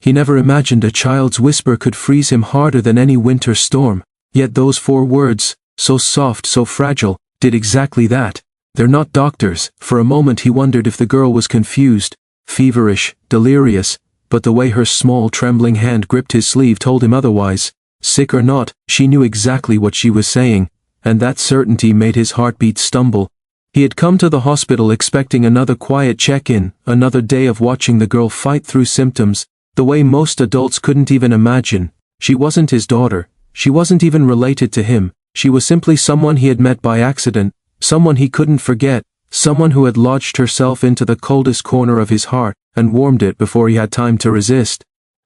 He never imagined a child's whisper could freeze him harder than any winter storm. Yet those 4 words, so soft, so fragile, did exactly that. They're not doctors. For a moment he wondered if the girl was confused, feverish, delirious, but the way her small trembling hand gripped his sleeve told him otherwise. Sick or not, she knew exactly what she was saying, and that certainty made his heartbeat stumble. He had come to the hospital expecting another quiet check-in, another day of watching the girl fight through symptoms, the way most adults couldn't even imagine. She wasn't his daughter. She wasn't even related to him. She was simply someone he had met by accident, someone he couldn't forget, someone who had lodged herself into the coldest corner of his heart and warmed it before he had time to resist.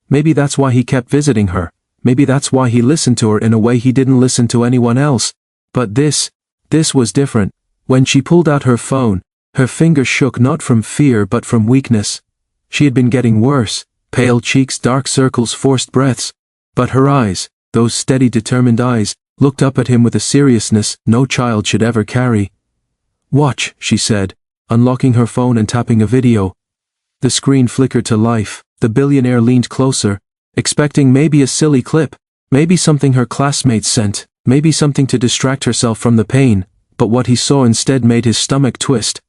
Maybe that's why he kept visiting her. Maybe that's why he listened to her in a way he didn't listen to anyone else. But this was different. When she pulled out her phone, her fingers shook not from fear but from weakness. She had been getting worse, pale cheeks, dark circles, forced breaths. But her eyes, those steady, determined eyes, looked up at him with a seriousness no child should ever carry. "Watch," she said, unlocking her phone and tapping a video. The screen flickered to life. The billionaire leaned closer, expecting maybe a silly clip, maybe something her classmates sent, maybe something to distract herself from the pain, but what he saw instead made his stomach twist.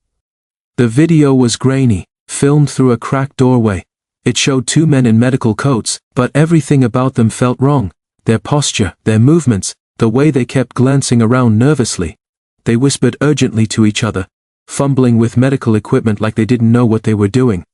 The video was grainy, filmed through a cracked doorway. It showed 2 men in medical coats, but everything about them felt wrong. Their posture, their movements, the way they kept glancing around nervously. They whispered urgently to each other, fumbling with medical equipment like they didn't know what they were doing.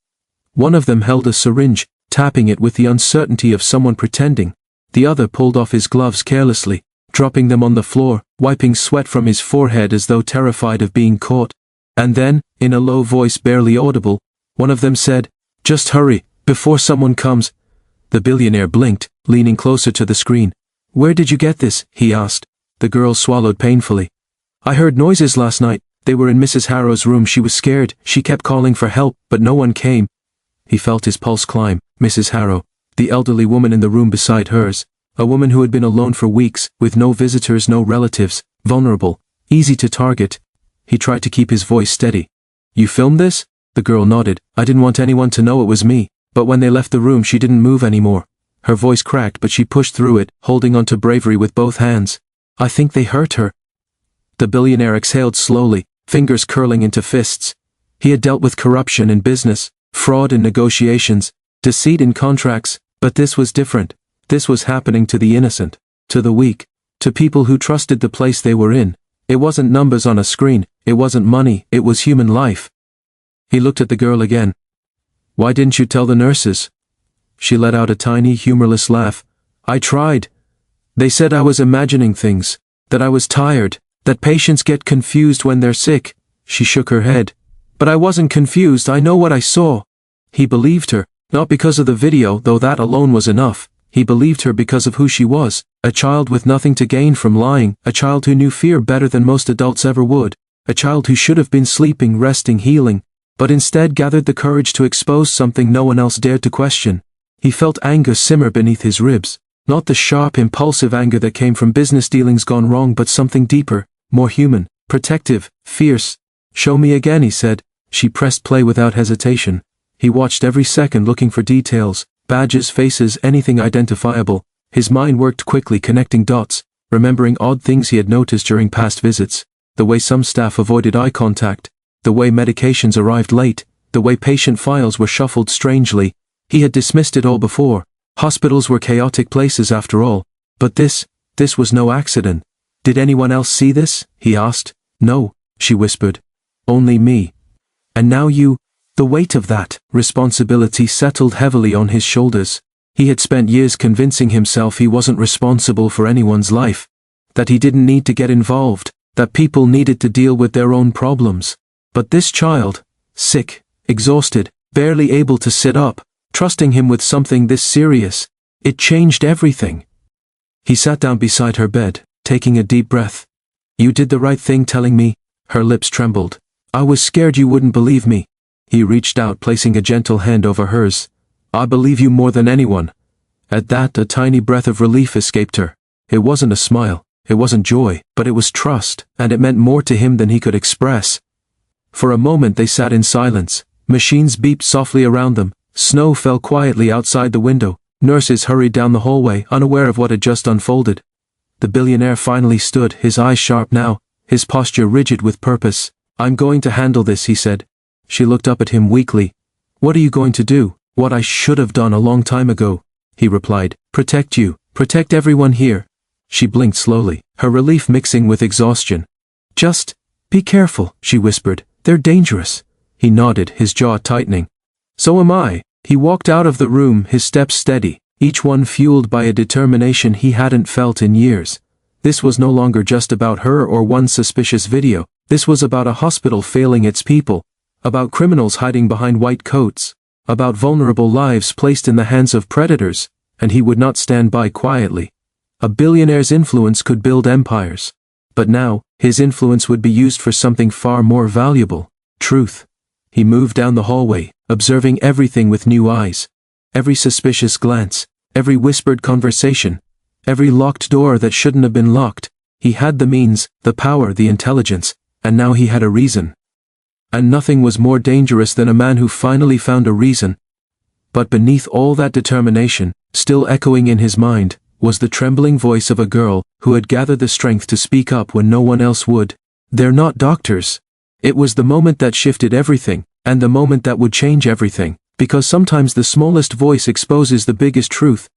One of them held a syringe, tapping it with the uncertainty of someone pretending. The other pulled off his gloves carelessly, dropping them on the floor, wiping sweat from his forehead as though terrified of being caught. And then, in a low voice barely audible, one of them said, "Just hurry, before someone comes." The billionaire blinked, leaning closer to the screen. "Where did you get this?" he asked. The girl swallowed painfully. "I heard noises last night. They were in Mrs. Harrow's room. She was scared. She kept calling for help, but no one came." He felt his pulse climb. Mrs. Harrow, the elderly woman in the room beside hers, a woman who had been alone for weeks, with no visitors, no relatives, vulnerable, easy to target. He tried to keep his voice steady. "You filmed this?" The girl nodded. "I didn't want anyone to know it was me." But when they left the room she didn't move anymore. Her voice cracked but she pushed through it, holding onto bravery with both hands. "I think they hurt her." The billionaire exhaled slowly, fingers curling into fists. He had dealt with corruption in business, fraud in negotiations, deceit in contracts, but this was different. This was happening to the innocent, to the weak, to people who trusted the place they were in. It wasn't numbers on a screen, it wasn't money, it was human life. He looked at the girl again. "Why didn't you tell the nurses?" She let out a tiny, humorless laugh. "I tried. They said I was imagining things, that I was tired, that patients get confused when they're sick." She shook her head. "But I wasn't confused, I know what I saw." He believed her, not because of the video, though that alone was enough. He believed her because of who she was, a child with nothing to gain from lying, a child who knew fear better than most adults ever would, a child who should have been sleeping, resting, healing, but instead gathered the courage to expose something no one else dared to question. He felt anger simmer beneath his ribs, not the sharp, impulsive anger that came from business dealings gone wrong, but something deeper, more human, protective, fierce. "Show me again," he said. She pressed play without hesitation. He watched every second looking for details, badges, faces, anything identifiable. His mind worked quickly, connecting dots, remembering odd things he had noticed during past visits, the way some staff avoided eye contact, the way medications arrived late, the way patient files were shuffled strangely. He had dismissed it all before. Hospitals were chaotic places after all. But this was no accident. "Did anyone else see this?" he asked. "No," she whispered. "Only me." "And now you—" The weight of that responsibility settled heavily on his shoulders. He had spent years convincing himself he wasn't responsible for anyone's life, that he didn't need to get involved, that people needed to deal with their own problems. But this child, sick, exhausted, barely able to sit up, trusting him with something this serious, it changed everything. He sat down beside her bed, taking a deep breath. "You did the right thing telling me." Her lips trembled. "I was scared you wouldn't believe me." He reached out, placing a gentle hand over hers. "I believe you more than anyone." At that, a tiny breath of relief escaped her. It wasn't a smile, it wasn't joy, but it was trust, and it meant more to him than he could express. For a moment they sat in silence. Machines beeped softly around them, Snow fell quietly outside the window. Nurses hurried down the hallway, unaware of what had just unfolded. The billionaire finally stood, his eyes sharp now, his posture rigid with purpose. "I'm going to handle this," he said. She looked up at him weakly. "What are you going to do?" "What I should have done a long time ago," he replied. "Protect you, protect everyone here." She blinked slowly, her relief mixing with exhaustion. "Just be careful," she whispered. "They're dangerous." He nodded, his jaw tightening. "So am I." He walked out of the room, his steps steady, each one fueled by a determination he hadn't felt in years. This was no longer just about her or one suspicious video. This was about a hospital failing its people, about criminals hiding behind white coats, about vulnerable lives placed in the hands of predators, and he would not stand by quietly. A billionaire's influence could build empires. But now, his influence would be used for something far more valuable: truth. He moved down the hallway, observing everything with new eyes. Every suspicious glance, every whispered conversation, every locked door that shouldn't have been locked. He had the means, the power, the intelligence, and now he had a reason. And nothing was more dangerous than a man who finally found a reason. But beneath all that determination, still echoing in his mind, was the trembling voice of a girl who had gathered the strength to speak up when no one else would. "They're not doctors." It was the moment that shifted everything, and the moment that would change everything, because sometimes the smallest voice exposes the biggest truth.